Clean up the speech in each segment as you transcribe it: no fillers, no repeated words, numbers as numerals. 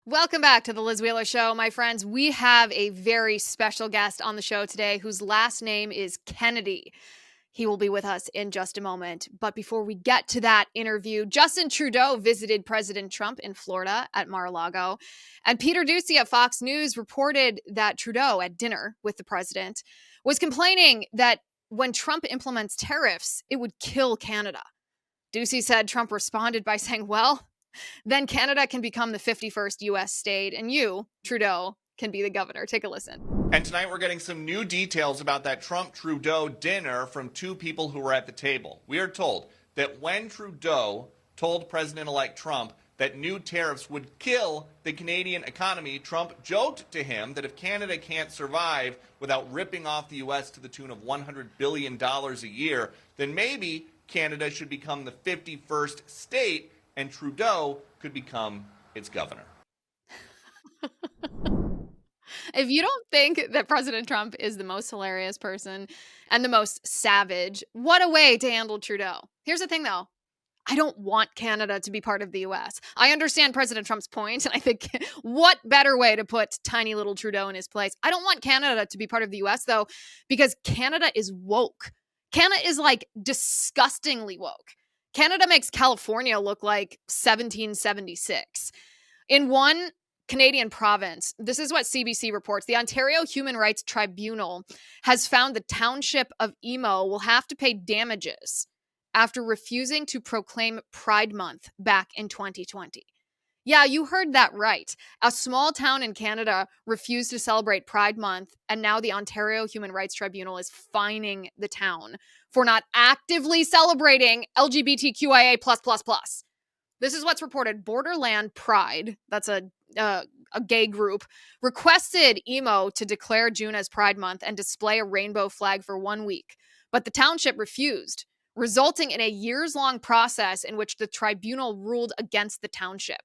Welcome back to the Liz Wheeler Show, my friends. We have a very special guest on the show today whose last name is Kennedy. He will be with us in just a moment. But before we get to that interview, Justin Trudeau visited President Trump in Florida at Mar-a-Lago. And Peter Doocy at Fox News reported that Trudeau, at dinner with the president, was complaining that when Trump implements tariffs, it would kill Canada. Doocy said Trump responded by saying, well, then Canada can become the 51st U.S. state, and you, Trudeau, can be the governor. Take a listen. And tonight we're getting some new details about that Trump-Trudeau dinner from two people who were at the table. We are told that when Trudeau told President-elect Trump that new tariffs would kill the Canadian economy, Trump joked to him that if Canada can't survive without ripping off the U.S. to the tune of $100 billion a year, then maybe Canada should become the 51st state and Trudeau could become its governor. If you don't think that President Trump is the most hilarious person and the most savage, what a way to handle Trudeau. Here's the thing, though. I don't want Canada to be part of the U.S. I understand President Trump's point, and I think what better way to put tiny little Trudeau in his place. I don't want Canada to be part of the U.S., though, because Canada is woke. Canada is, like, disgustingly woke. Canada makes California look like 1776. In one Canadian province, this is what CBC reports, the Ontario Human Rights Tribunal has found the township of Emo will have to pay damages after refusing to proclaim Pride Month back in 2020. Yeah, you heard that right. A small town in Canada refused to celebrate Pride Month, and now the Ontario Human Rights Tribunal is fining the town for not actively celebrating LGBTQIA+++. This is what's reported. Borderland Pride, that's a gay group, requested Emo to declare June as Pride Month and display a rainbow flag for 1 week, but the township refused, resulting in a years-long process in which the tribunal ruled against the township.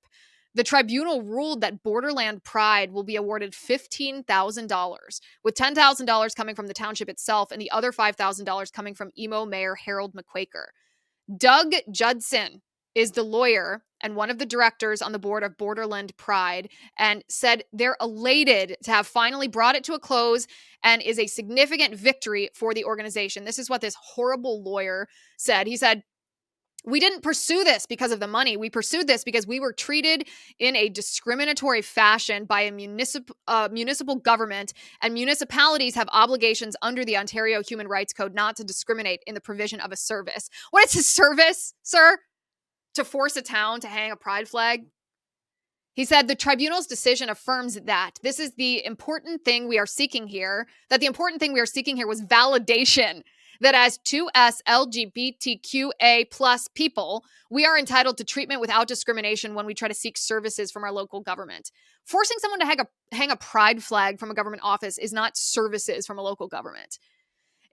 The tribunal ruled that Borderland Pride will be awarded $15,000, with $10,000 coming from the township itself and the other $5,000 coming from Emo Mayor Harold McQuaker. Doug Judson is the lawyer and one of the directors on the board of Borderland Pride, and said they're elated to have finally brought it to a close and is a significant victory for the organization. This is what this horrible lawyer said. He said, "We didn't pursue this because of the money. We pursued this because we were treated in a discriminatory fashion by a municipal government, and municipalities have obligations under the Ontario Human Rights Code not to discriminate in the provision of a service." What is his service, sir? To force a town to hang a pride flag? He said the tribunal's decision affirms that this is the important thing we are seeking here, that the important thing we are seeking here was validation that as 2S LGBTQA plus people, we are entitled to treatment without discrimination when we try to seek services from our local government. Forcing someone to hang a pride flag from a government office is not services from a local government.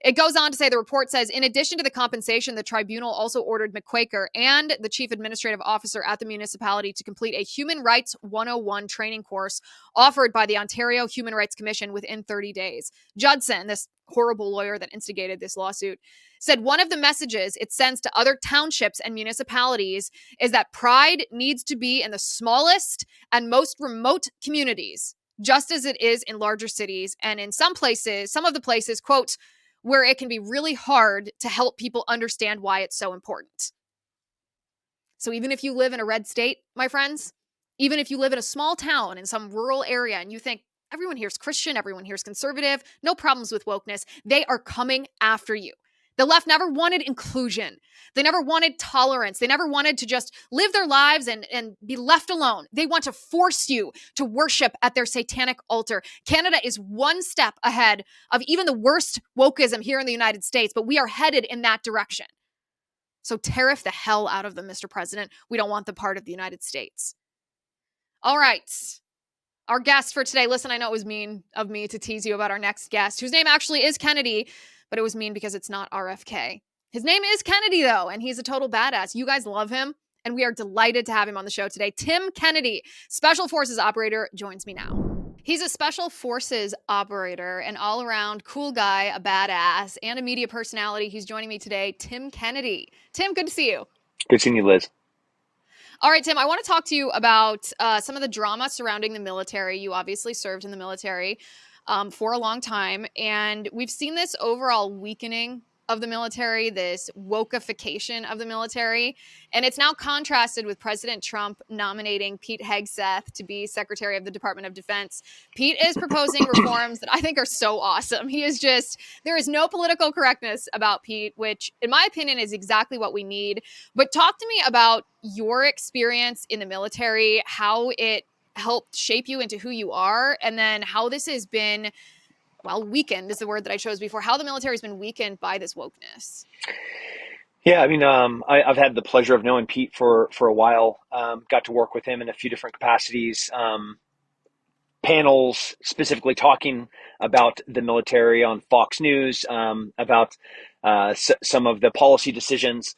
It goes on to say, the report says, in addition to the compensation, the tribunal also ordered McQuaker and the chief administrative officer at the municipality to complete a Human Rights 101 training course offered by the Ontario Human Rights Commission within 30 days. Judson, this horrible lawyer that instigated this lawsuit, said one of the messages it sends to other townships and municipalities is that pride needs to be in the smallest and most remote communities, just as it is in larger cities, and in some of the places, quote, where it can be really hard to help people understand why it's so important. So even if you live in a red state, my friends, even if you live in a small town in some rural area and you think everyone here's Christian, everyone here's conservative, no problems with wokeness, they are coming after you. The left never wanted inclusion. They never wanted tolerance. They never wanted to just live their lives and be left alone. They want to force you to worship at their satanic altar. Canada is one step ahead of even the worst wokeism here in the United States, but we are headed in that direction. So tariff the hell out of them, Mr. President. We don't want them part of the United States. All right. Our guest for today, listen, I know it was mean of me to tease you about our next guest, whose name actually is Kennedy, but it was mean because it's not RFK. His name is Kennedy, though, and he's a total badass. You guys love him, and we are delighted to have him on the show today. Tim Kennedy, Special Forces operator, joins me now. He's a Special Forces operator, an all-around cool guy, a badass, and a media personality. He's joining me today, Tim Kennedy. Tim, good to see you. Good seeing you, Liz. All right, Tim, I want to talk to you about some of the drama surrounding the military. You obviously served in the military for a long time, and we've seen this overall weakening of the military, this wokeification of the military, and it's now contrasted with President Trump nominating Pete Hegseth to be Secretary of the Department of Defense. Pete is proposing reforms that I think are so awesome. He is just, there is no political correctness about Pete, which in my opinion is exactly what we need. But talk to me about your experience in the military, how it helped shape you into who you are, and then how this has been, well, weakened is the word that I chose before, how the military has been weakened by this wokeness. Yeah, I mean, I've had the pleasure of knowing Pete for a while. Got to work with him in a few different capacities, panels specifically talking about the military on Fox News, about some of the policy decisions.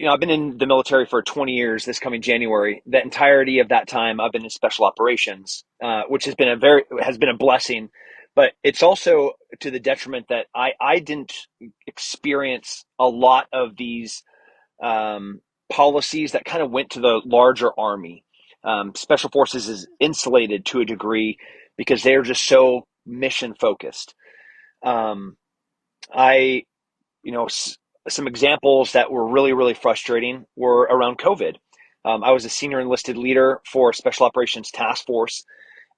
I've been in the military for 20 years this coming January. The entirety of that time, I've been in special operations, which has been a blessing, but it's also to the detriment that I didn't experience a lot of these policies that kind of went to the larger army. Special forces is insulated to a degree because they're just so mission focused. Um, I, some examples that were really, really frustrating were around COVID. I was a senior enlisted leader for Special Operations Task Force,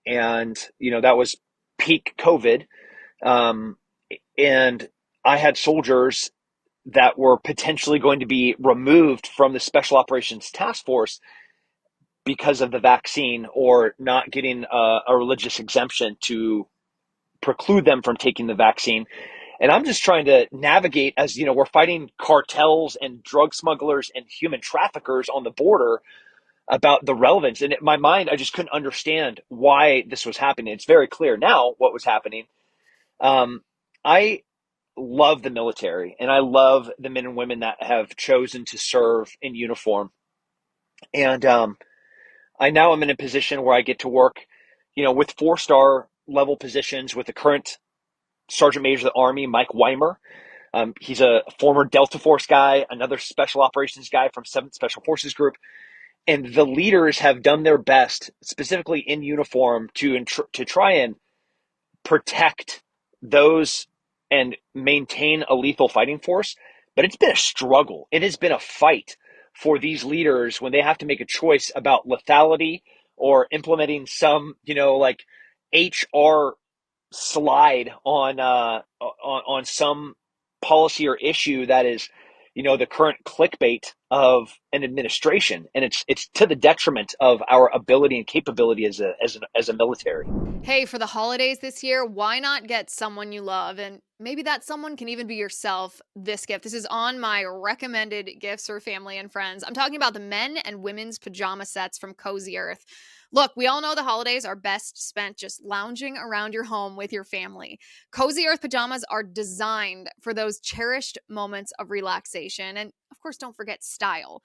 and that was peak COVID, um, and I had soldiers that were potentially going to be removed from the Special Operations Task Force because of the vaccine or not getting a religious exemption to preclude them from taking the vaccine. And I'm just trying to navigate as, we're fighting cartels and drug smugglers and human traffickers on the border about the relevance. And in my mind, I just couldn't understand why this was happening. It's very clear now what was happening. I love the military and I love the men and women that have chosen to serve in uniform. And I now am in a position where I get to work, with 4-star level positions with the current Sergeant Major of the Army, Mike Weimer. He's a former Delta Force guy, another special operations guy from 7th Special Forces Group. And the leaders have done their best, specifically in uniform, to try and protect those and maintain a lethal fighting force. But it's been a struggle. It has been a fight for these leaders when they have to make a choice about lethality or implementing some, like HR slide on some policy or issue that is, the current clickbait of an administration, and it's to the detriment of our ability and capability as a military. Hey, for the holidays this year, why not get someone you love? And maybe that someone can even be yourself this gift. This is on my recommended gifts for family and friends. I'm talking about the men and women's pajama sets from Cozy Earth. Look, we all know the holidays are best spent just lounging around your home with your family. Cozy Earth pajamas are designed for those cherished moments of relaxation. And of course, don't forget style.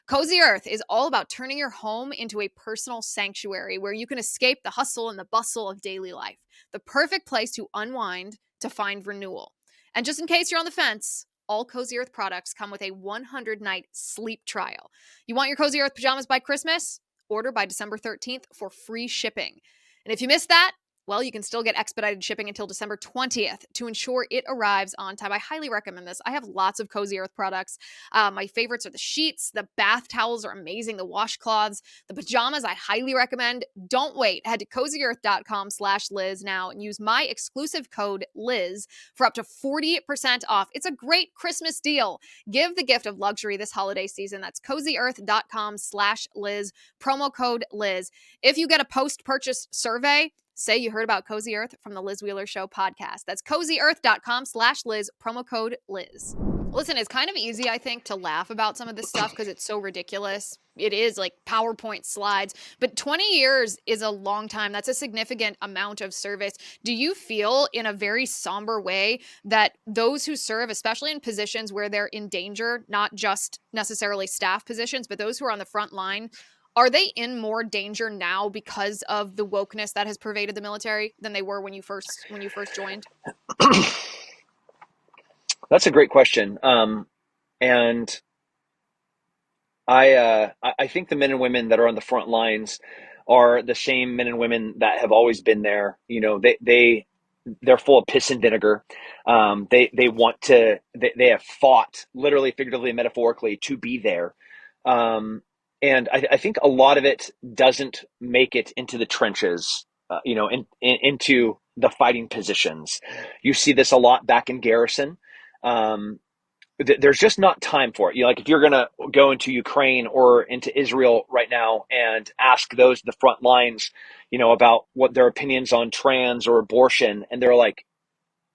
Cozy Earth is all about turning your home into a personal sanctuary where you can escape the hustle and the bustle of daily life. The perfect place to unwind, to find renewal. And just in case you're on the fence, all Cozy Earth products come with a 100-night sleep trial. You want your Cozy Earth pajamas by Christmas? Order by December 13th for free shipping. And if you missed that, well, you can still get expedited shipping until December 20th to ensure it arrives on time. I highly recommend this. I have lots of Cozy Earth products. My favorites are the sheets. The bath towels are amazing. The washcloths, the pajamas, I highly recommend. Don't wait. Head to cozyearth.com/Liz now and use my exclusive code Liz for up to 40% off. It's a great Christmas deal. Give the gift of luxury this holiday season. That's cozyearth.com/Liz, promo code Liz. If you get a post-purchase survey, say you heard about Cozy Earth from the Liz Wheeler Show podcast. That's cozyearth.com/Liz, promo code Liz. Listen, it's kind of easy, I think, to laugh about some of this stuff because it's so ridiculous. It is like PowerPoint slides, but 20 years is a long time. That's a significant amount of service. Do you feel in a very somber way that those who serve, especially in positions where they're in danger, not just necessarily staff positions, but those who are on the front line, are they in more danger now because of the wokeness that has pervaded the military than they were when you first joined? That's a great question. And I think the men and women that are on the front lines are the same men and women that have always been there. You know, they're full of piss and vinegar. They want to. They have fought literally, figuratively, and metaphorically to be there. Um, and I think a lot of it doesn't make it into the trenches. Into the fighting positions. You see this a lot back in garrison. Um, there's just not time for it. You know, like if you're going to go into Ukraine or into Israel right now and ask those the front lines, about what their opinions on trans or abortion, and they're like,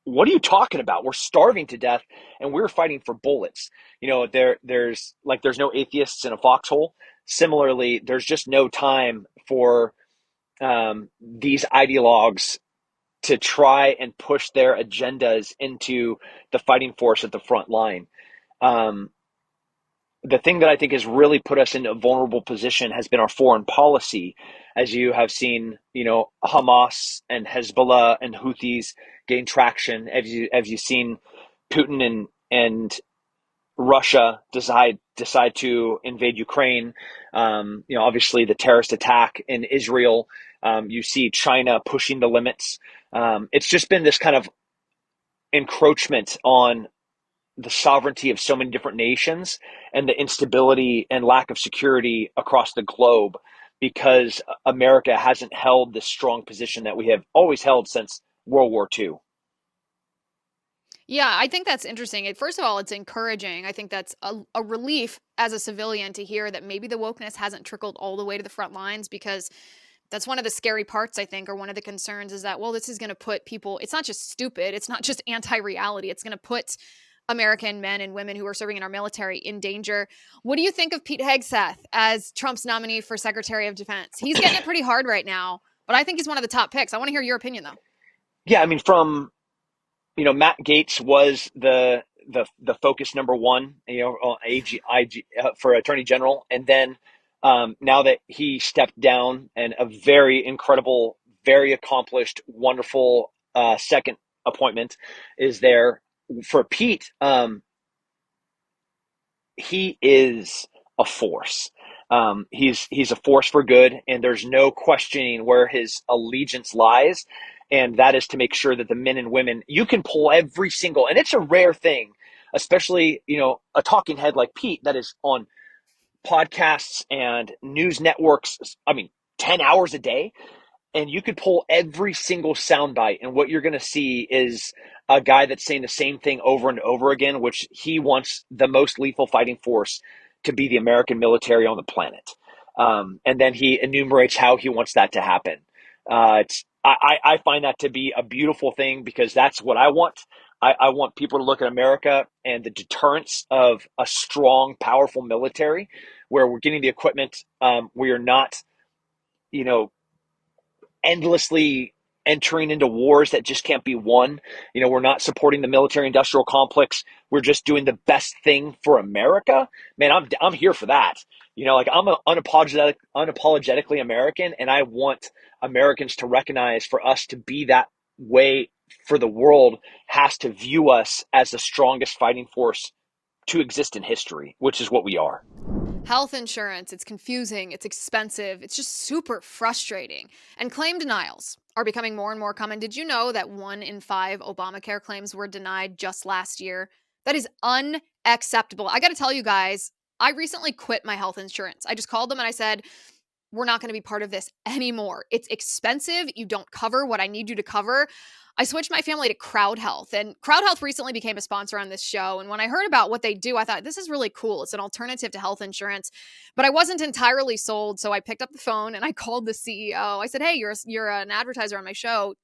"What are you talking about? We're starving to death, and we're fighting for bullets." There's no atheists in a foxhole. Similarly, there's just no time for these ideologues to try and push their agendas into the fighting force at the front line. Um, the thing that I think has really put us in a vulnerable position has been our foreign policy, as you have seen, Hamas and Hezbollah and Houthis gain traction, as you've seen Putin and Russia decide to invade Ukraine. Obviously the terrorist attack in Israel. You see China pushing the limits. It's just been this kind of encroachment on the sovereignty of so many different nations and the instability and lack of security across the globe because America hasn't held this strong position that we have always held since World War II. Yeah, I think that's interesting. First of all, it's encouraging. I think that's a relief as a civilian to hear that maybe the wokeness hasn't trickled all the way to the front lines, because that's one of the scary parts, I think, or one of the concerns is that, well, this is going to put people, it's not just stupid, it's not just anti-reality, it's going to put American men and women who are serving in our military in danger. What do you think of Pete Hegseth as Trump's nominee for Secretary of Defense? He's getting it pretty hard right now, but I think he's one of the top picks. I want to hear your opinion, though. Yeah, I mean, from Matt Gaetz was the focus number one, for Attorney General, and then now that he stepped down, and a very incredible, very accomplished, wonderful second appointment is there for Pete. He is a force. He's a force for good, and there's no questioning where his allegiance lies, and that is to make sure that the men and women you can pull every single, and it's a rare thing, especially a talking head like Pete that is on podcasts and news networks. I mean, 10 hours a day, and you could pull every single soundbite, and what you're going to see is a guy that's saying the same thing over and over again, which he wants the most lethal fighting force to be the American military on the planet. And then he enumerates how he wants that to happen. I find that to be a beautiful thing because that's what I want. I want people to look at America and the deterrence of a strong, powerful military where we're getting the equipment. We are not, you know, endlessly entering into wars that just can't be won. We're not supporting the military industrial complex. We're just doing the best thing for America. Man, I'm here for that. Like I'm unapologetically American, and I want Americans to recognize for us to be that way for the world has to view us as the strongest fighting force to exist in history, which is what we are. Health insurance, it's confusing, it's expensive, it's just super frustrating. And claim denials are becoming more and more common. Did you know that 1 in 5 Obamacare claims were denied just last year? That is unacceptable. I got to tell you guys, I recently quit my health insurance. I just called them and I said, we're not going to be part of this anymore. It's expensive. You don't cover what I need you to cover. I switched my family to Crowd Health, and Crowd Health recently became a sponsor on this show. And when I heard about what they do, I thought, this is really cool. It's an alternative to health insurance, but I wasn't entirely sold. So I picked up the phone and I called the CEO. I said, hey, you're an advertiser on my show.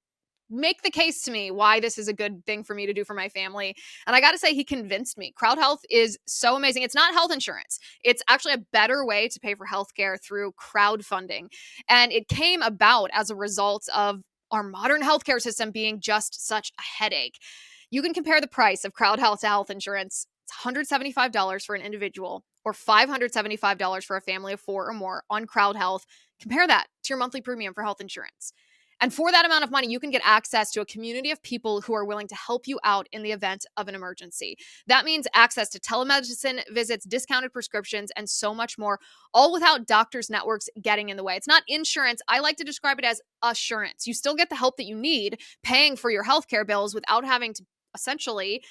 Make the case to me why this is a good thing for me to do for my family. And I got to say, he convinced me. Crowd Health is so amazing. It's not health insurance. It's actually a better way to pay for healthcare through crowdfunding. And it came about as a result of our modern healthcare system being just such a headache. You can compare the price of Crowd Health to health insurance. It's $175 for an individual or $575 for a family of 4 or more on Crowd Health. Compare that to your monthly premium for health insurance. And for that amount of money, you can get access to a community of people who are willing to help you out in the event of an emergency. That means access to telemedicine visits, discounted prescriptions, and so much more, all without doctors' networks getting in the way. It's not insurance. I like to describe it as assurance. You still get the help that you need, paying for your healthcare bills without having to essentially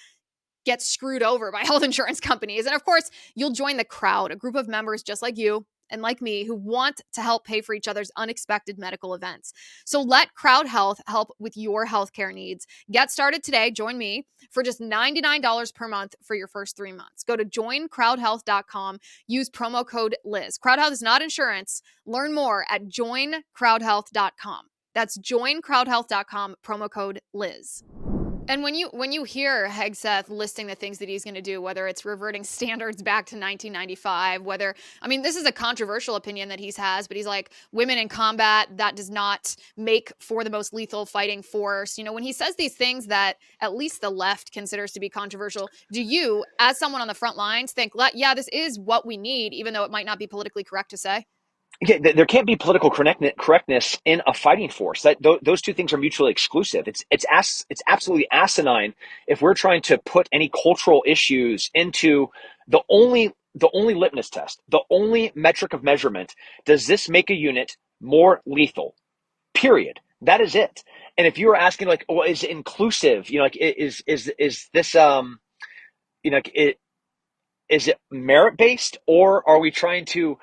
get screwed over by health insurance companies. And of course, you'll join the crowd, a group of members just like you and like me who want to help pay for each other's unexpected medical events. So let Crowd Health help with your healthcare needs. Get started today. Join me for just $99 per month for your first 3 months. Go to joincrowdhealth.com. Use promo code Liz. Crowd Health is not insurance. Learn more at joincrowdhealth.com. That's joincrowdhealth.com, promo code Liz. And when you hear Hegseth listing the things that he's going to do, whether it's reverting standards back to 1995, this is a controversial opinion that he has, but he's like, women in combat, that does not make for the most lethal fighting force. When he says these things that at least the left considers to be controversial, do you, as someone on the front lines, think, yeah, this is what we need, even though it might not be politically correct to say? Yeah, there can't be political correctness in a fighting force. Those two things are mutually exclusive. It's absolutely asinine if we're trying to put any cultural issues into the only litmus test, the only metric of measurement. Does this make a unit more lethal? Period. That is it. And if you were asking is it inclusive? Is this is it merit based, or are we trying to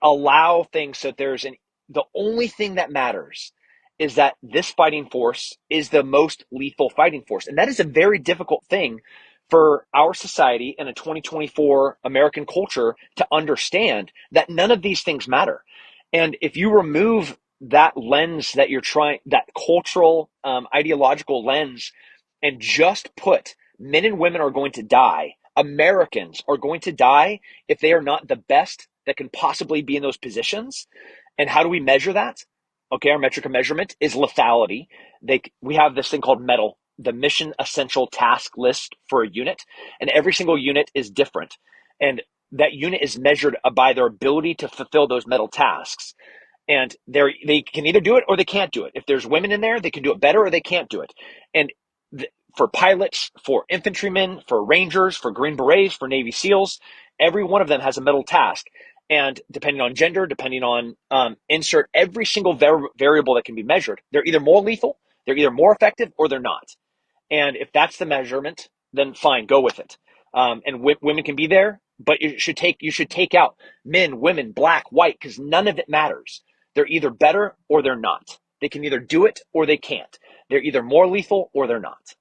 allow things so the only thing that matters is that this fighting force is the most lethal fighting force? And that is a very difficult thing for our society and a 2024 American culture to understand, that none of these things matter. And if you remove that lens that that cultural, ideological lens, and just put men and women are going to die, Americans are going to die if they are not the best that can possibly be in those positions. And how do we measure that? Okay, our metric of measurement is lethality. We have this thing called METAL, the Mission Essential Task List for a unit, and every single unit is different. And that unit is measured by their ability to fulfill those METAL tasks. And they can either do it or they can't do it. If there's women in there, they can do it better or they can't do it. And for pilots, for infantrymen, for rangers, for Green Berets, for Navy SEALs, every one of them has a METAL task. And depending on gender, depending on insert every single variable that can be measured, they're either more lethal, they're either more effective, or they're not. And if that's the measurement, then fine, go with it. And women can be there, but you should take out men, women, black, white, because none of it matters. They're either better or they're not. They can either do it or they can't. They're either more lethal or they're not.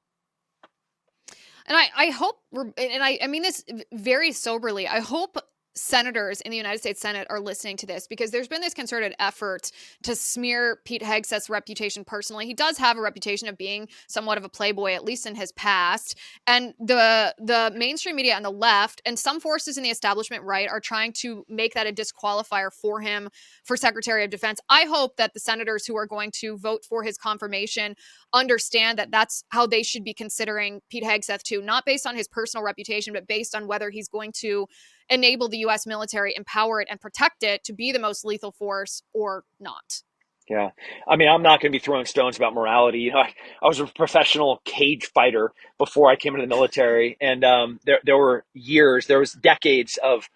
And I hope, and I mean this very soberly, I hope senators in the United States Senate are listening to this, because there's been this concerted effort to smear Pete Hegseth's reputation personally. He does have a reputation of being somewhat of a playboy, at least in his past. And the mainstream media and the left and some forces in the establishment right are trying to make that a disqualifier for him for Secretary of Defense. I hope that the senators who are going to vote for his confirmation understand that that's how they should be considering Pete Hegseth too, not based on his personal reputation, but based on whether he's going to enable the U.S. military, empower it, and protect it to be the most lethal force or not. Yeah. I mean, I'm not going to be throwing stones about morality. I was a professional cage fighter before I came into the military. And there was decades of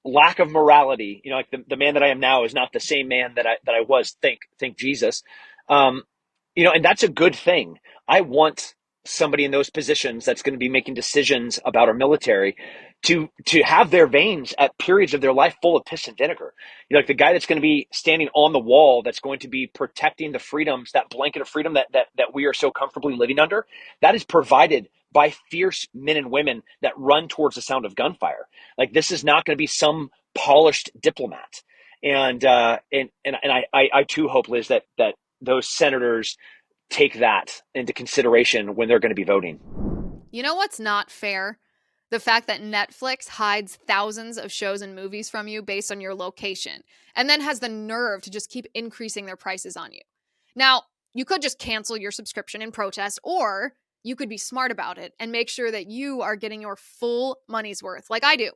lack of morality. The man that I am now is not the same man that I was. Thank Jesus. And that's a good thing. I want somebody in those positions that's going to be making decisions about our military to have their veins at periods of their life full of piss and vinegar. Like the guy that's going to be standing on the wall, that's going to be protecting the freedoms, that blanket of freedom that we are so comfortably living under, that is provided by fierce men and women that run towards the sound of gunfire. Like, this is not going to be some polished diplomat. And I too hope, Liz, that those senators take that into consideration when they're going to be voting. You know what's not fair? The fact that Netflix hides thousands of shows and movies from you based on your location, and then has the nerve to just keep increasing their prices on you. Now, you could just cancel your subscription in protest, or you could be smart about it and make sure that you are getting your full money's worth, like I do,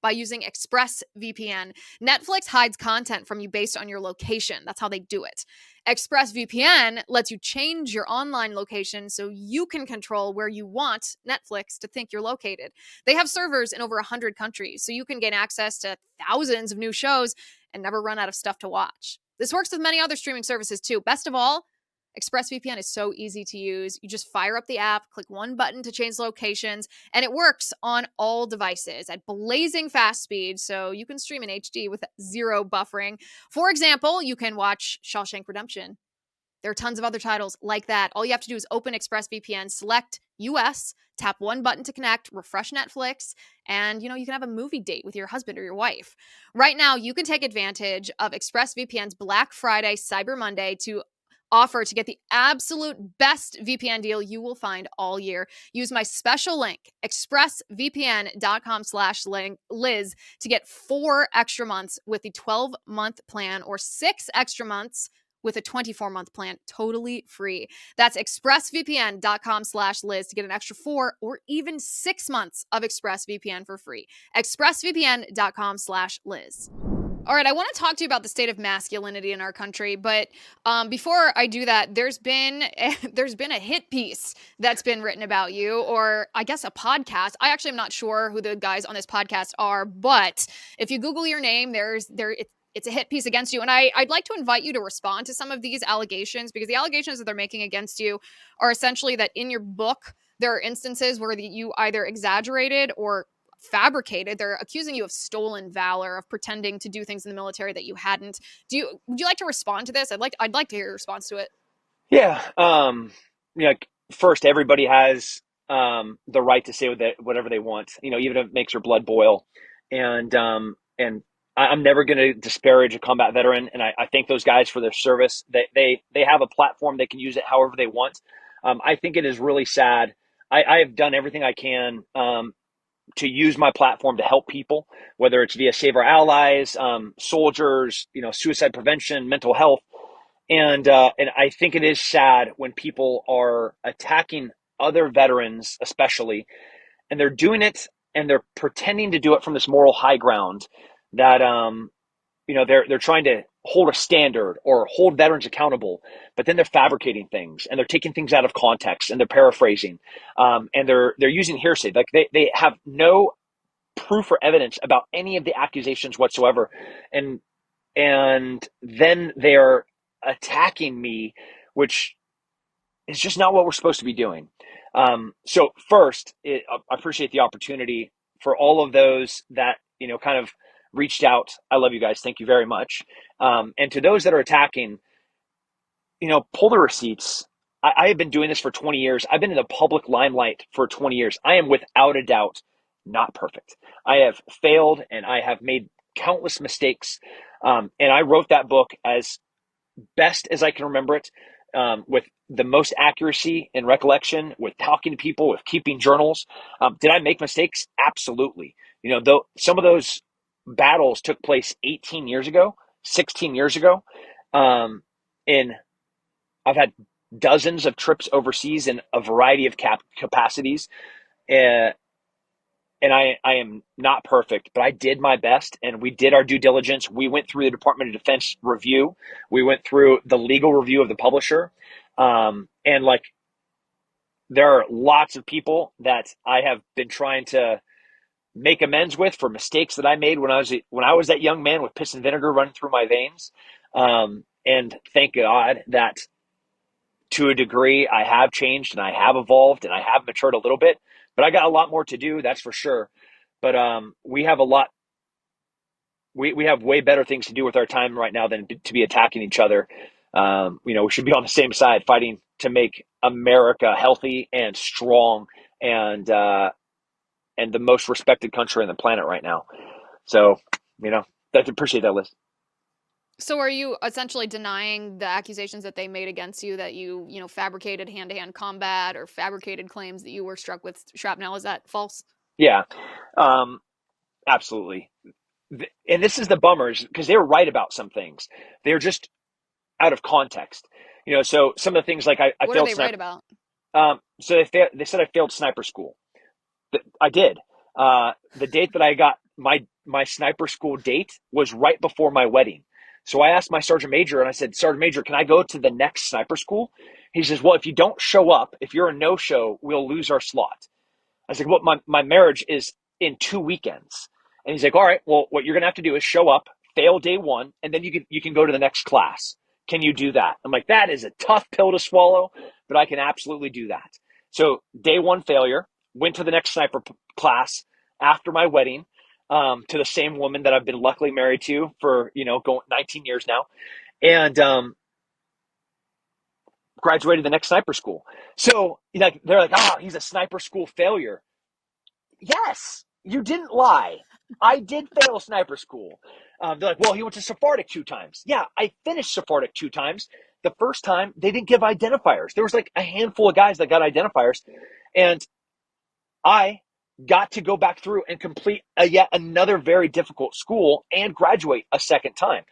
by using ExpressVPN. Netflix hides content from you based on your location. That's how they do it. ExpressVPN lets you change your online location so you can control where you want Netflix to think you're located. They have servers in over 100 countries, so you can gain access to thousands of new shows and never run out of stuff to watch. This works with many other streaming services too. Best of all, ExpressVPN is so easy to use. You just fire up the app, click one button to change locations, and it works on all devices at blazing fast speed, so you can stream in HD with zero buffering. For example, you can watch Shawshank Redemption. There are tons of other titles like that. All you have to do is open ExpressVPN, select US, tap one button to connect, refresh Netflix, and you can have a movie date with your husband or your wife. Right now, you can take advantage of ExpressVPN's Black Friday, Cyber Monday to offer to get the absolute best VPN deal you will find all year. Use my special link, expressvpn.com/Liz, to get 4 extra months with the 12-month plan or 6 extra months with a 24-month plan, totally free. That's expressvpn.com/Liz to get an extra 4 or even 6 months of ExpressVPN for free. expressvpn.com/Liz. All right, I want to talk to you about the state of masculinity in our country, but before I do that, there's been a hit piece that's been written about you, or I guess a podcast. I actually am not sure who the guys on this podcast are, but if you Google your name, it's a hit piece against you, and I'd like to invite you to respond to some of these allegations, because the allegations that they're making against you are essentially that in your book there are instances where you either exaggerated or fabricated. They're accusing you of stolen valor, of pretending to do things in the military that you hadn't. Would you like to respond to this? I'd like to hear your response to it. Yeah. First, everybody has the right to say whatever they want, even if it makes your blood boil. And I'm never going to disparage a combat veteran. And I thank those guys for their service. They have a platform. They can use it however they want. I think it is really sad. I have done everything I can to use my platform to help people, whether it's via Save Our Allies, soldiers, suicide prevention, mental health. And I think it is sad when people are attacking other veterans, especially, and they're doing it and they're pretending to do it from this moral high ground that they're trying to hold a standard or hold veterans accountable, but then they're fabricating things and they're taking things out of context and they're paraphrasing, and they're using hearsay. Like they have no proof or evidence about any of the accusations whatsoever, and then they're attacking me, which is just not what we're supposed to be doing. So first, I appreciate the opportunity for all of those that kind of reached out. I love you guys. Thank you very much. And to those that are attacking, pull the receipts. I have been doing this for 20 years. I've been in the public limelight for 20 years. I am without a doubt not perfect. I have failed and I have made countless mistakes. And I wrote that book as best as I can remember it, with the most accuracy and recollection, with talking to people, with keeping journals. Did I make mistakes? Absolutely. Though some of those battles took place 18 years ago, 16 years ago. And I've had dozens of trips overseas in a variety of capacities. And I am not perfect, but I did my best and we did our due diligence. We went through the Department of Defense review. We went through the legal review of the publisher. And there are lots of people that I have been trying to make amends with for mistakes that I made when I was that young man with piss and vinegar running through my veins. And thank God that to a degree I have changed and I have evolved and I have matured a little bit, but I got a lot more to do. That's for sure. But we have we have way better things to do with our time right now than to be attacking each other. We should be on the same side fighting to make America healthy and strong and the most respected country on the planet right now. So, I appreciate that, Liz. So are you essentially denying the accusations that they made against you, that you fabricated hand-to-hand combat or fabricated claims that you were struck with shrapnel? Is that false? Yeah, absolutely. And this is the bummers, because they were right about some things. They're just out of context. So some of the things like I what failed are they right about? So they said I failed sniper school. I did. The date that I got my sniper school date was right before my wedding. So I asked my sergeant major and I said, Sergeant Major, can I go to the next sniper school? He says, well, if you don't show up, if you're a no show, we'll lose our slot. I was like, well, my marriage is in 2 weekends. And he's like, all right, well, what you're going to have to do is show up, fail day one, and then you can go to the next class. Can you do that? I'm like, that is a tough pill to swallow, but I can absolutely do that. So day one failure, went to the next sniper class after my wedding, to the same woman that I've been luckily married to for, going 19 years now. And, graduated the next sniper school. So they're like, he's a sniper school failure. Yes, you didn't lie. I did fail sniper school. They're like, well, he went to Sephardic 2 times. Yeah, I finished Sephardic 2 times. The first time, they didn't give identifiers. There was like a handful of guys that got identifiers. And I got to go back through and complete yet another very difficult school and graduate a second time.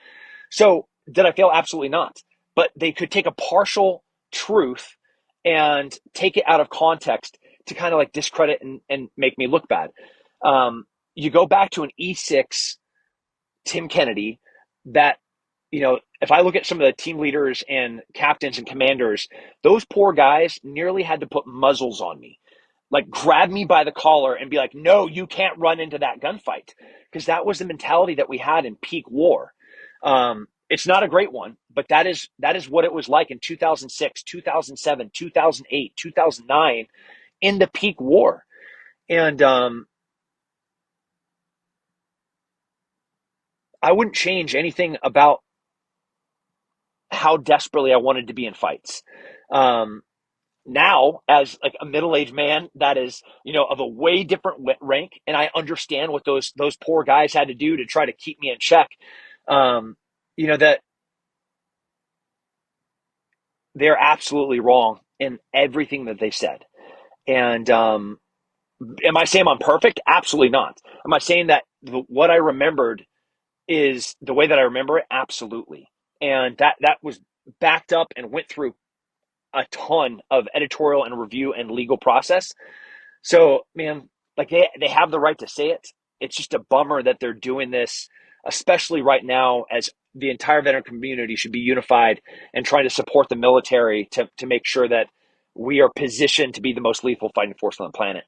So did I fail? Absolutely not. But they could take a partial truth and take it out of context to kind of like discredit and make me look bad. You go back to an E6 Tim Kennedy that, if I look at some of the team leaders and captains and commanders, those poor guys nearly had to put muzzles on me, like grab me by the collar and be like, no, you can't run into that gunfight. Because that was the mentality that we had in peak war. It's not a great one, but that is what it was like in 2006, 2007, 2008, 2009 in the peak war. And I wouldn't change anything about how desperately I wanted to be in fights. Now, as like a middle-aged man that is, of a way different rank, and I understand what those poor guys had to do to try to keep me in check. That they're absolutely wrong in everything that they said. And am I saying I'm perfect? Absolutely not. Am I saying that what I remembered is the way that I remember it? Absolutely. And that was backed up and went through a ton of editorial and review and legal process. So, man, like they have the right to say it. It's just a bummer that they're doing this, especially right now, as the entire veteran community should be unified and trying to support the military to make sure that we are positioned to be the most lethal fighting force on the planet.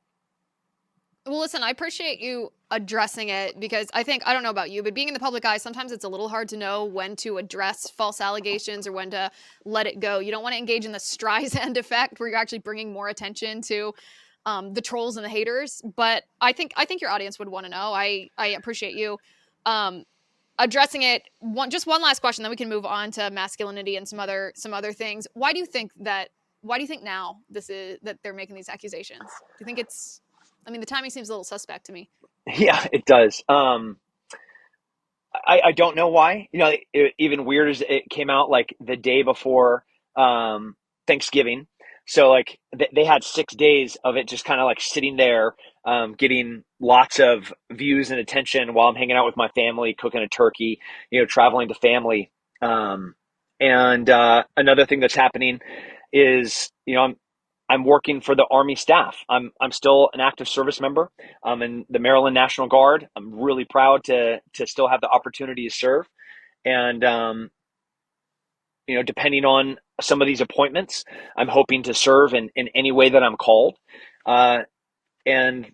Well, listen, I appreciate you addressing it because I don't know about you, but being in the public eye, sometimes it's a little hard to know when to address false allegations or when to let it go. You don't want to engage in the Streisand effect where you're actually bringing more attention to the trolls and the haters. But I think your audience would want to know. I appreciate you addressing it. Just one last question, then we can move on to masculinity and some other things. Why do you think now this is that they're making these accusations? Do you think it's the timing seems a little suspect to me. Yeah, it does. I don't know why. Even weird as it came out like the day before Thanksgiving. So like they had 6 days of it just kind of like sitting there, getting lots of views and attention while I'm hanging out with my family, cooking a turkey, traveling to family. And another thing that's happening is, I'm working for the Army staff. I'm still an active service member. I'm in the Maryland National Guard. I'm really proud to still have the opportunity to serve. And depending on some of these appointments, I'm hoping to serve in any way that I'm called. And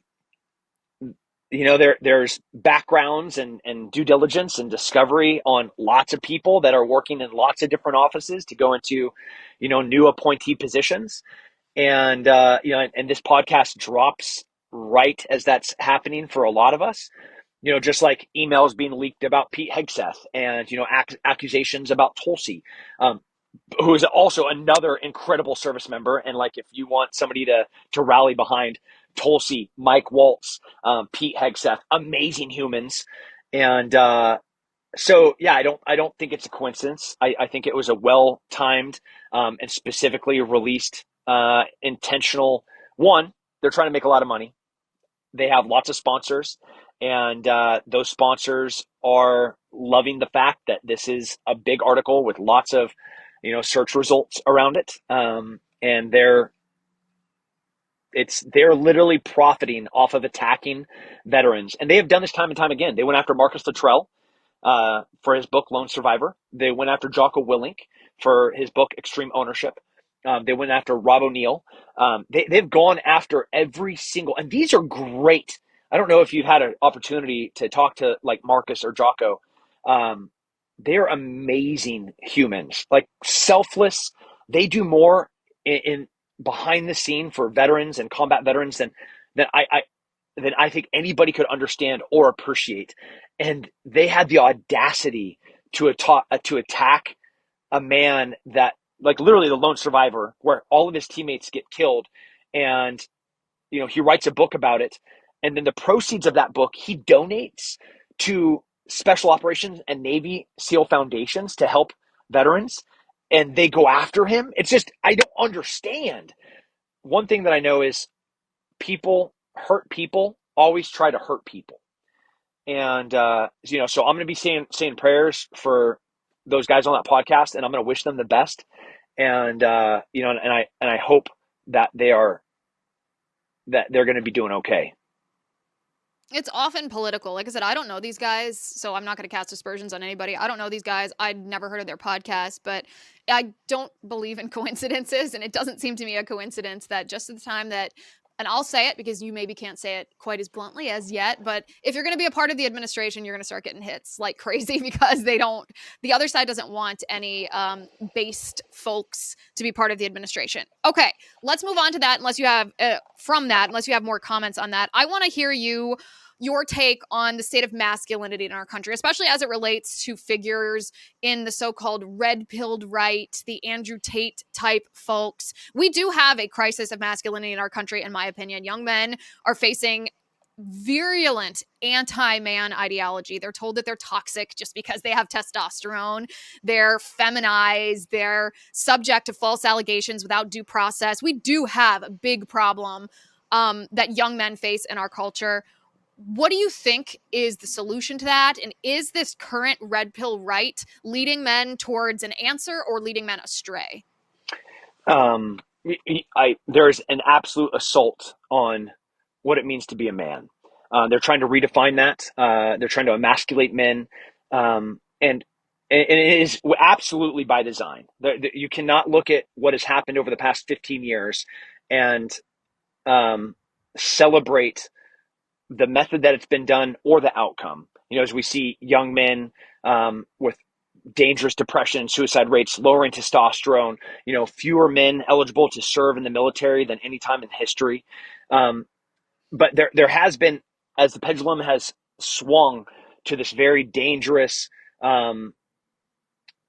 there's backgrounds and due diligence and discovery on lots of people that are working in lots of different offices to go into, new appointee positions. And and this podcast drops right as that's happening for a lot of us. Just like emails being leaked about Pete Hegseth and accusations about Tulsi, who is also another incredible service member. And like, if you want somebody to rally behind Tulsi, Mike Waltz, Pete Hegseth, amazing humans. And so yeah, I don't think it's a coincidence. I think it was a well timed and specifically released intentional one. They're trying to make a lot of money. They have lots of sponsors, and those sponsors are loving the fact that this is a big article with lots of search results around it, and they're they're literally profiting off of attacking veterans, and they have done this time and time again. They went after Marcus Luttrell for his book Lone Survivor. They went after Jocko Willink for his book Extreme Ownership. They went after Rob O'Neill. They've gone after every single, and these are great. I don't know if you've had an opportunity to talk to like Marcus or Jocko. Um, they're amazing humans, like selfless. They do more in behind the scene for veterans and combat veterans than I think anybody could understand or appreciate. And they had the audacity to attack a man that, like, literally the lone survivor, where all of his teammates get killed, and he writes a book about it, and then the proceeds of that book he donates to special operations and Navy SEAL foundations to help veterans, and they go after him. It's just, I don't understand. One thing that I know is people hurt people always try to hurt people. And so I'm going to be saying prayers for those guys on that podcast, and I'm going to wish them the best. And I hope that they're going to be doing okay. It's often political. Like I said, I don't know these guys, so I'm not going to cast aspersions on anybody. I don't know these guys. I'd never heard of their podcast, but I don't believe in coincidences, and it doesn't seem to me a coincidence that just at the time that, and I'll say it because you maybe can't say it quite as bluntly as yet, but if you're going to be a part of the administration, you're going to start getting hits like crazy because the other side doesn't want any based folks to be part of the administration. Okay, let's move on to that unless you have more comments on that. I want to hear your take on the state of masculinity in our country, especially as it relates to figures in the so-called red-pilled right, the Andrew Tate type folks. We do have a crisis of masculinity in our country, in my opinion. Young men are facing virulent anti-man ideology. They're told that they're toxic just because they have testosterone. They're feminized. They're subject to false allegations without due process. We do have a big problem that young men face in our culture. What do you think is the solution to that? And is this current red pill right leading men towards an answer or leading men astray? There's an absolute assault on what it means to be a man. They're trying to redefine that. They're trying to emasculate men. And it is absolutely by design. You cannot look at what has happened over the past 15 years and celebrate the method that it's been done or the outcome. As we see young men with dangerous depression, suicide rates, lowering testosterone, fewer men eligible to serve in the military than any time in history. But there has been, as the pendulum has swung to this very dangerous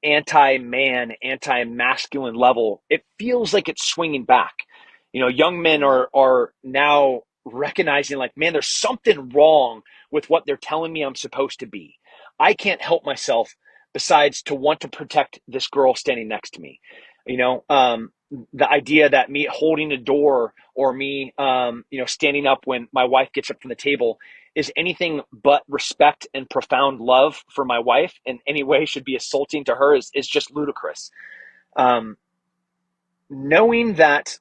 anti-man, anti-masculine level, it feels like it's swinging back. Young men are now recognizing, like, man, there's something wrong with what they're telling me I'm supposed to be. I can't help myself besides to want to protect this girl standing next to me. The idea that me holding a door or me, standing up when my wife gets up from the table is anything but respect and profound love for my wife in any way should be assaulting to her is just ludicrous. Knowing that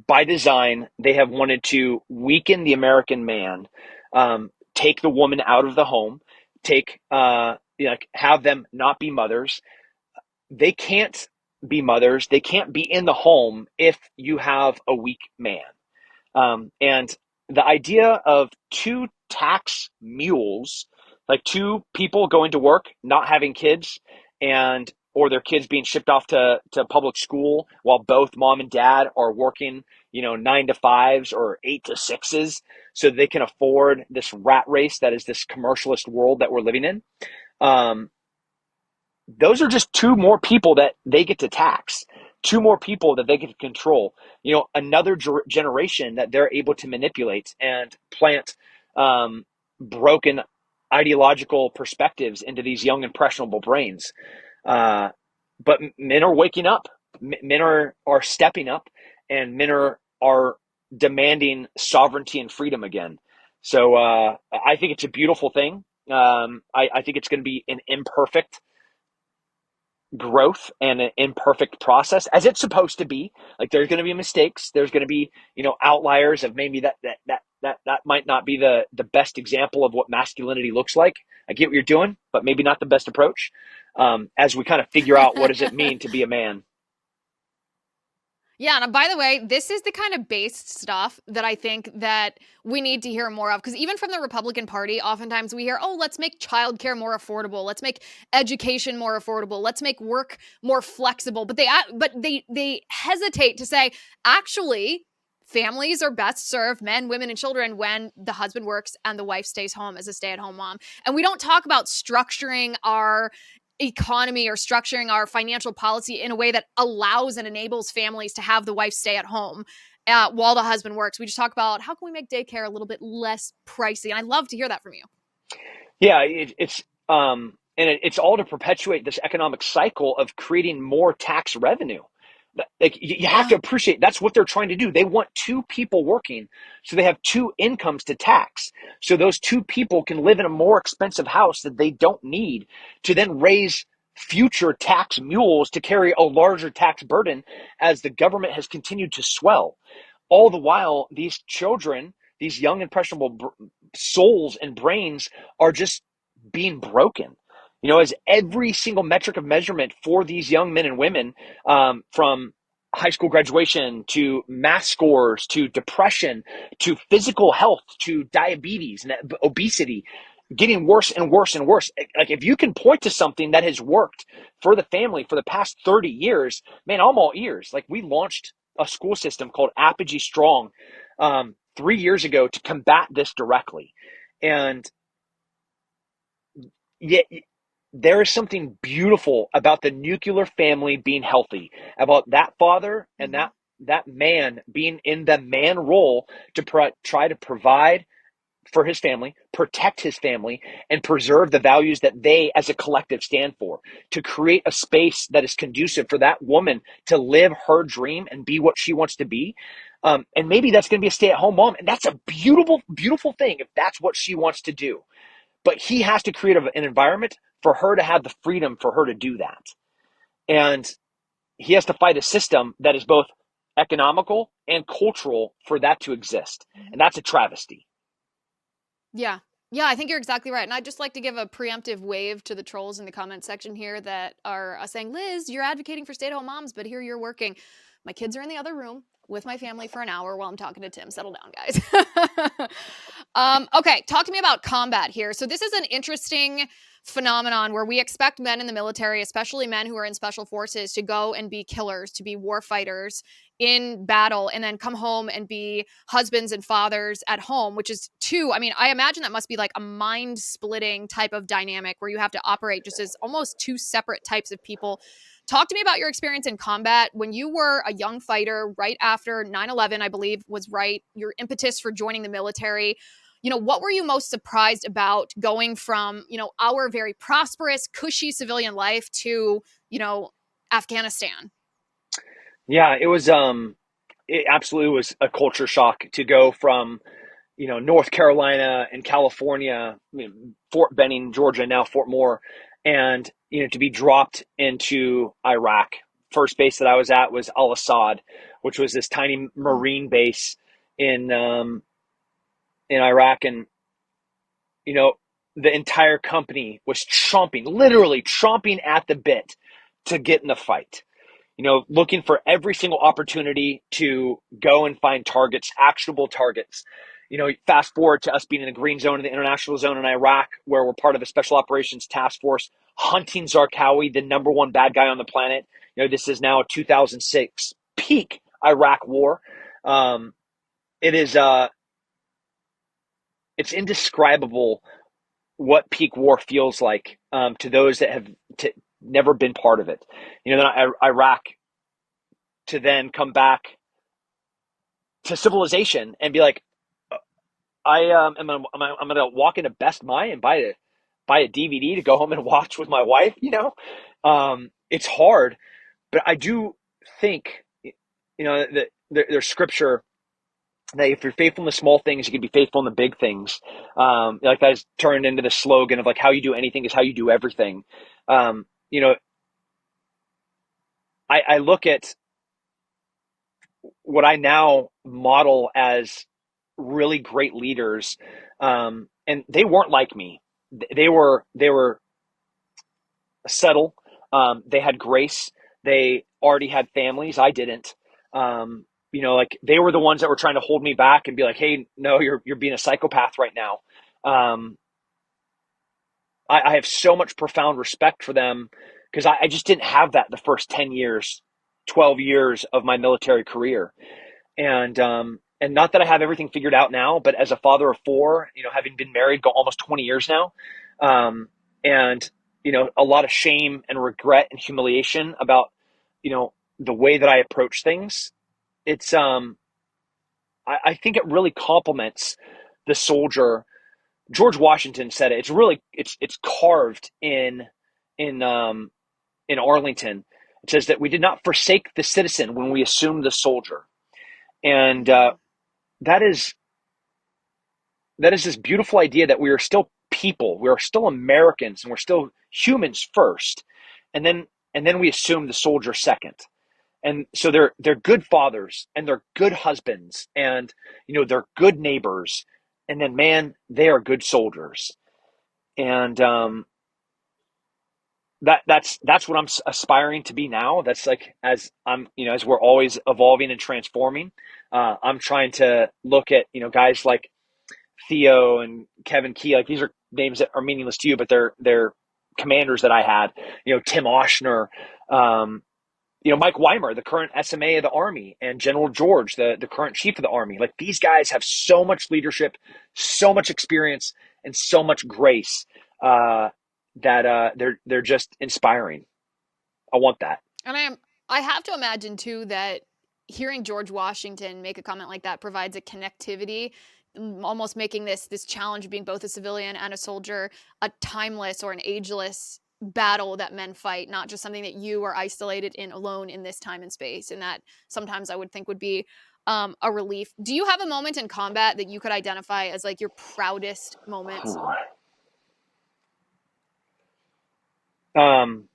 by design, they have wanted to weaken the American man, take the woman out of the home, have them not be mothers. They can't be mothers. They can't be in the home if you have a weak man. And the idea of two tax mules, like two people going to work, not having kids, or their kids being shipped off to public school while both mom and dad are working, 9 to 5s or 8 to 6s, so they can afford this rat race that is this commercialist world that we're living in. Those are just two more people that they get to tax, two more people that they get to control, another generation that they're able to manipulate and plant broken ideological perspectives into these young, impressionable brains. But men are waking up. Men are stepping up, and men are demanding sovereignty and freedom again. So I think it's a beautiful thing. I think it's going to be an imperfect growth and an imperfect process, as it's supposed to be. Like, there's going to be mistakes. There's going to be, outliers of maybe that might not be the best example of what masculinity looks like. I get what you're doing, but maybe not the best approach. As we kind of figure out what does it mean to be a man. Yeah, and by the way, this is the kind of based stuff that I think that we need to hear more of, because even from the Republican Party, oftentimes we hear, "Oh, let's make childcare more affordable. Let's make education more affordable. Let's make work more flexible." But they hesitate to say, actually, families are best served, men, women, and children, when the husband works and the wife stays home as a stay-at-home mom. And we don't talk about structuring our economy or structuring our financial policy in a way that allows and enables families to have the wife stay at home while the husband works. We just talk about, how can we make daycare a little bit less pricey? And I'd love to hear that from you. Yeah, it's all to perpetuate this economic cycle of creating more tax revenue. Like, you have to appreciate that's what they're trying to do. They want two people working, so they have two incomes to tax. So those two people can live in a more expensive house that they don't need, to then raise future tax mules to carry a larger tax burden as the government has continued to swell. All the while, these children, these young impressionable souls and brains, are just being broken. As every single metric of measurement for these young men and women, from high school graduation to math scores to depression to physical health to diabetes and obesity, getting worse and worse and worse. Like, if you can point to something that has worked for the family for the past 30 years, man, I'm all ears. Like, we launched a school system called Apogee Strong 3 years ago to combat this directly. And yet, there is something beautiful about the nuclear family being healthy, about that father and that man being in the man role to try to provide for his family, protect his family, and preserve the values that they as a collective stand for, to create a space that is conducive for that woman to live her dream and be what she wants to be. And maybe that's going to be a stay-at-home mom, and that's a beautiful, beautiful thing if that's what she wants to do. But he has to create an environment for her to have the freedom for her to do that. And he has to fight a system that is both economical and cultural for that to exist. And that's a travesty. Yeah. Yeah, I think you're exactly right. And I'd just like to give a preemptive wave to the trolls in the comment section here that are saying, "Liz, you're advocating for stay-at-home moms, but here you're working." My kids are in the other room with my family for an hour while I'm talking to Tim. Settle down, guys. Okay, talk to me about combat here. So this is an interesting phenomenon where we expect men in the military, especially men who are in special forces, to go and be killers, to be war fighters in battle, and then come home and be husbands and fathers at home, which is I imagine that must be like a mind-splitting type of dynamic where you have to operate just as almost two separate types of people. Talk to me about your experience in combat when you were a young fighter right after 9/11, I believe was right, your impetus for joining the military. What were you most surprised about going from, our very prosperous, cushy civilian life to, Afghanistan? Yeah, it absolutely was a culture shock to go from, North Carolina and California, Fort Benning, Georgia, now Fort Moore, and, to be dropped into Iraq. First base that I was at was Al Assad, which was this tiny Marine base in Iraq. And, the entire company was literally chomping at the bit to get in the fight. Looking for every single opportunity to go and find targets, actionable targets. Fast forward to us being in the green zone, in the international zone in Iraq, where we're part of a special operations task force hunting Zarqawi, the number one bad guy on the planet. This is now 2006, peak Iraq war. It is, it's indescribable what peak war feels like to those that have never been part of it. Then Iraq, to then come back to civilization and be like, I'm gonna walk into Best Buy and buy a DVD to go home and watch with my wife. It's hard, but I do think that there's scripture that if you're faithful in the small things, you can be faithful in the big things. Like that has turned into the slogan of like, how you do anything is how you do everything. I look at what I now model as really great leaders, and they weren't like me. They were subtle. They had grace. They already had families. I didn't. Like they were the ones that were trying to hold me back and be like, "Hey, no, you're being a psychopath right now." Um, I have so much profound respect for them because I just didn't have that the first 10 years, 12 years of my military career. And not that I have everything figured out now, but as a father of four, having been married go almost 20 years now, and a lot of shame and regret and humiliation about the way that I approach things. It's I think it really complements the soldier. George Washington said it. It's carved in in Arlington. It says that we did not forsake the citizen when we assumed the soldier, and Mhm. that is that is this beautiful idea that we are still people, we are still Americans, and we're still humans first, and then we assume the soldier second. And so they're good fathers and they're good husbands and they're good neighbors, and then man, they are good soldiers. And that's what I'm aspiring to be now. That's like as I'm as we're always evolving and transforming. I'm trying to look at guys like Theo and Kevin Key. Like these are names that are meaningless to you, but they're commanders that I had. Tim Oshner, um, Mike Weimer, the current SMA of the Army, and General George, the current chief of the Army. Like these guys have so much leadership, so much experience, and so much grace that they're just inspiring. I want that. And I have to imagine too that hearing George Washington make a comment like that provides a connectivity, almost making this challenge of being both a civilian and a soldier a timeless or an ageless battle that men fight, not just something that you are isolated in alone in this time and space. And that sometimes I would think would be a relief. Do you have a moment in combat that you could identify as like your proudest moment? Um,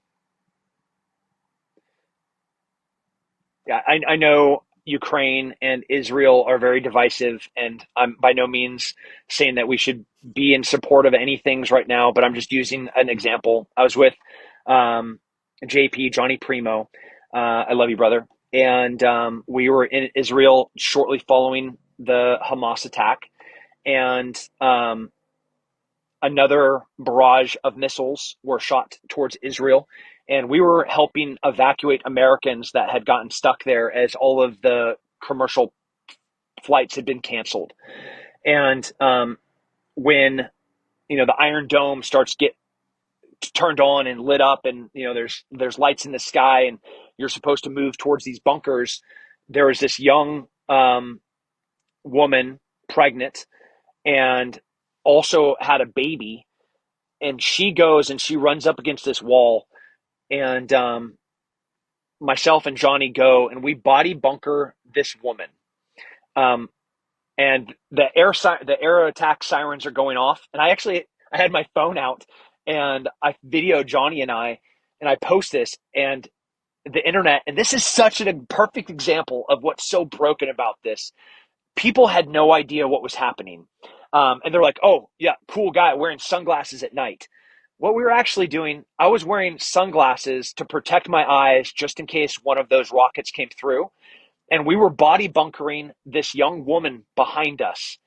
Yeah, I know Ukraine and Israel are very divisive, and I'm by no means saying that we should be in support of any things right now, but I'm just using an example. I was with um, JP, Johnny Primo. I love you, brother. And we were in Israel shortly following the Hamas attack, and another barrage of missiles were shot towards Israel. And we were helping evacuate Americans that had gotten stuck there as all of the commercial flights had been canceled. And when the Iron Dome starts get turned on and lit up, and there's lights in the sky, and you're supposed to move towards these bunkers. There was this young woman, pregnant, and also had a baby, and she goes and she runs up against this wall, and myself and Johnny go and we body bunker this woman, um, and the air attack sirens are going off, and I had my phone out and I videoed Johnny and I post this, and the internet, and this is such a perfect example of what's so broken about this. People had no idea what was happening. And they're like, oh, yeah, cool guy wearing sunglasses at night. What we were actually doing, I was wearing sunglasses to protect my eyes just in case one of those rockets came through. And we were body bunkering this young woman behind us,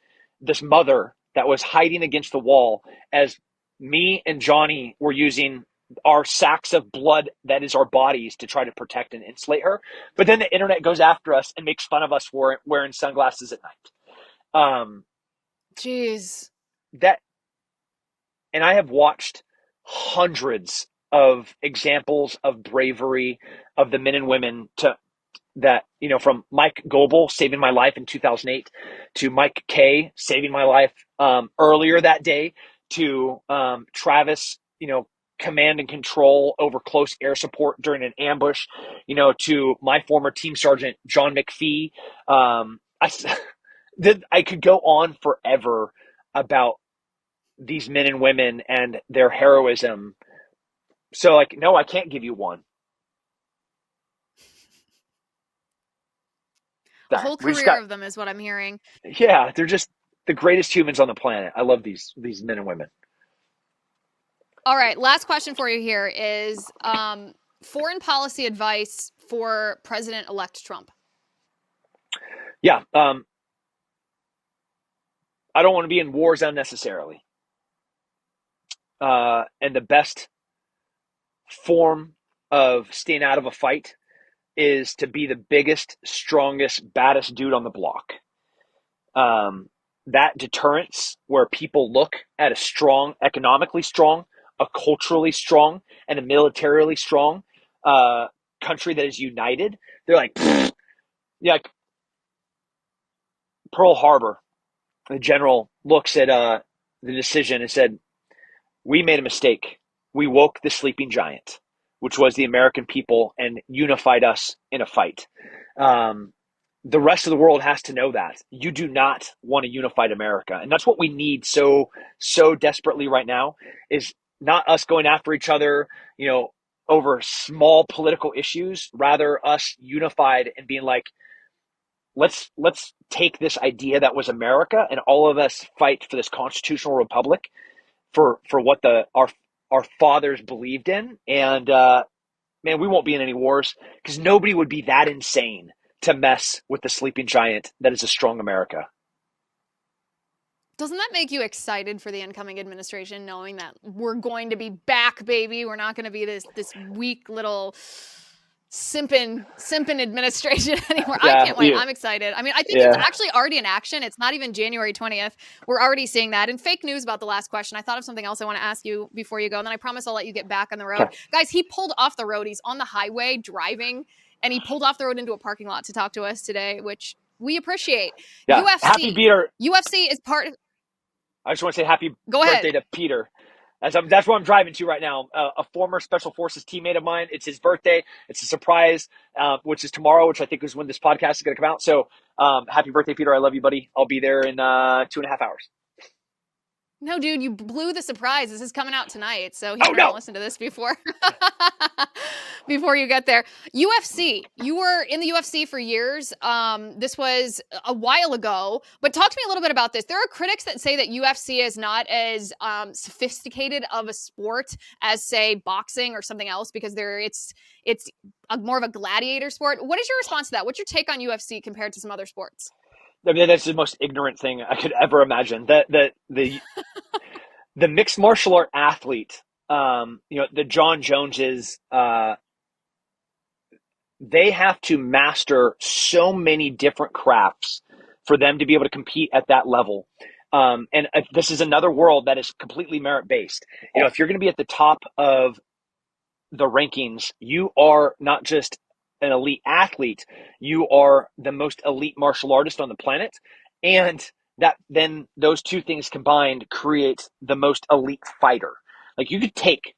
this mother that was hiding against the wall, as me and Johnny were using our sacks of blood that is our bodies to try to protect and insulate her. But then the internet goes after us and makes fun of us for wearing sunglasses at night. Um, Jeez. that and I have watched hundreds of examples of bravery of the men and women to that, from Mike Goebel saving my life in 2008 to Mike Kay saving my life earlier that day to Travis, command and control over close air support during an ambush, to my former team sergeant, John McPhee. I could go on forever about these men and women and their heroism. So, like, no, I can't give you one. A whole We just career got, of them is what I'm hearing. yeah, they're just the greatest humans on the planet. I love these men and women. All right, last question for you here is foreign policy advice for President-elect Trump. Yeah, I don't want to be in wars unnecessarily. And the best form of staying out of a fight is to be the biggest, strongest, baddest dude on the block. That deterrence, where people look at a strong, economically strong, a culturally strong, and a militarily strong country that is united, they're like, yeah, like Pearl Harbor. The general looks at the decision and said, "We made a mistake. We woke the sleeping giant, which was the American people, and unified us in a fight." The rest of the world has to know that you do not want a unified America, and that's what we need so desperately right now. Is not us going after each other, over small political issues. Rather, us unified and being like, let's take this idea that was America, and all of us fight for this constitutional republic for what our fathers believed in, and man, we won't be in any wars because nobody would be that insane to mess with the sleeping giant that is a strong America. Doesn't that make you excited for the incoming administration, knowing that we're going to be back, baby? We're not going to be this weak little simping administration anymore. Yeah, I can't wait. I'm excited. I mean, I think it's yeah. actually already in action. It's not even January 20th. We're already seeing that. And fake news about the last question. I thought of something else I want to ask you before you go, and then I promise I'll let you get back on the road. Okay. Guys, he pulled off the road. He's on the highway driving, and he pulled off the road into a parking lot to talk to us today, which we appreciate. Yeah. UFC. Happy Peter. UFC is part of... I just want to say happy Go birthday ahead. to Peter. That's where I'm driving to right now. A former Special Forces teammate of mine. It's his birthday. It's a surprise, which is tomorrow, which I think is when this podcast is going to come out. So happy birthday, Peter. I love you, buddy. I'll be there in 2.5 hours. No, dude, you blew the surprise. This is coming out tonight, so he better no. listen to this before you get there. UFC. You were in the UFC for years. This was a while ago, but talk to me a little bit about this. There are critics that say that UFC is not as sophisticated of a sport as, say, boxing or something else because it's more of a gladiator sport. What is your response to that? What's your take on UFC compared to some other sports? I mean, that's the most ignorant thing I could ever imagine. The mixed martial art athlete, the John Joneses, they have to master so many different crafts for them to be able to compete at that level. And this is another world that is completely merit based. If you're going to be at the top of the rankings, you are not just an elite athlete, you are the most elite martial artist on the planet. And that then those two things combined create the most elite fighter. Like you could take,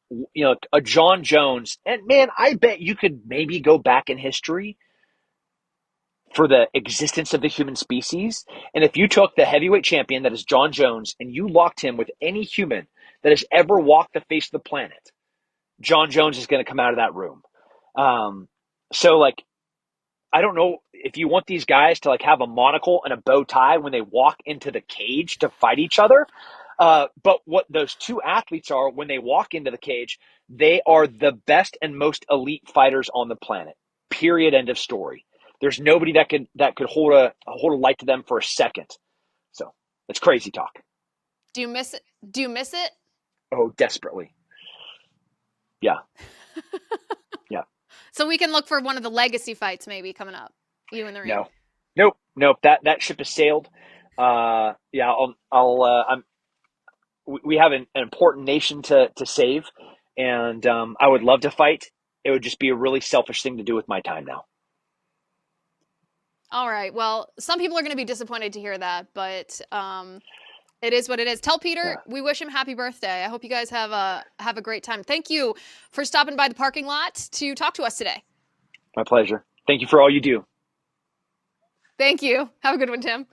a John Jones, and man, I bet you could maybe go back in history for the existence of the human species. And if you took the heavyweight champion that is John Jones and you locked him with any human that has ever walked the face of the planet, John Jones is going to come out of that room. So like, I don't know if you want these guys to like have a monocle and a bow tie when they walk into the cage to fight each other. But what those two athletes are when they walk into the cage, they are the best and most elite fighters on the planet. Period. End of story. There's nobody that could hold a light to them for a second. So it's crazy talk. Do you miss it? Do you miss it? Oh, desperately. Yeah. Yeah. So we can look for one of the legacy fights maybe coming up. You in the ring? No. Nope. That ship has sailed. Yeah. We have an important nation to save, and I would love to fight. It would just be a really selfish thing to do with my time now. All right. Well, some people are going to be disappointed to hear that, but it is what it is. Tell Peter we wish him happy birthday. I hope you guys have a great time. Thank you for stopping by the parking lot to talk to us today. My pleasure. Thank you for all you do. Thank you. Have a good one, Tim.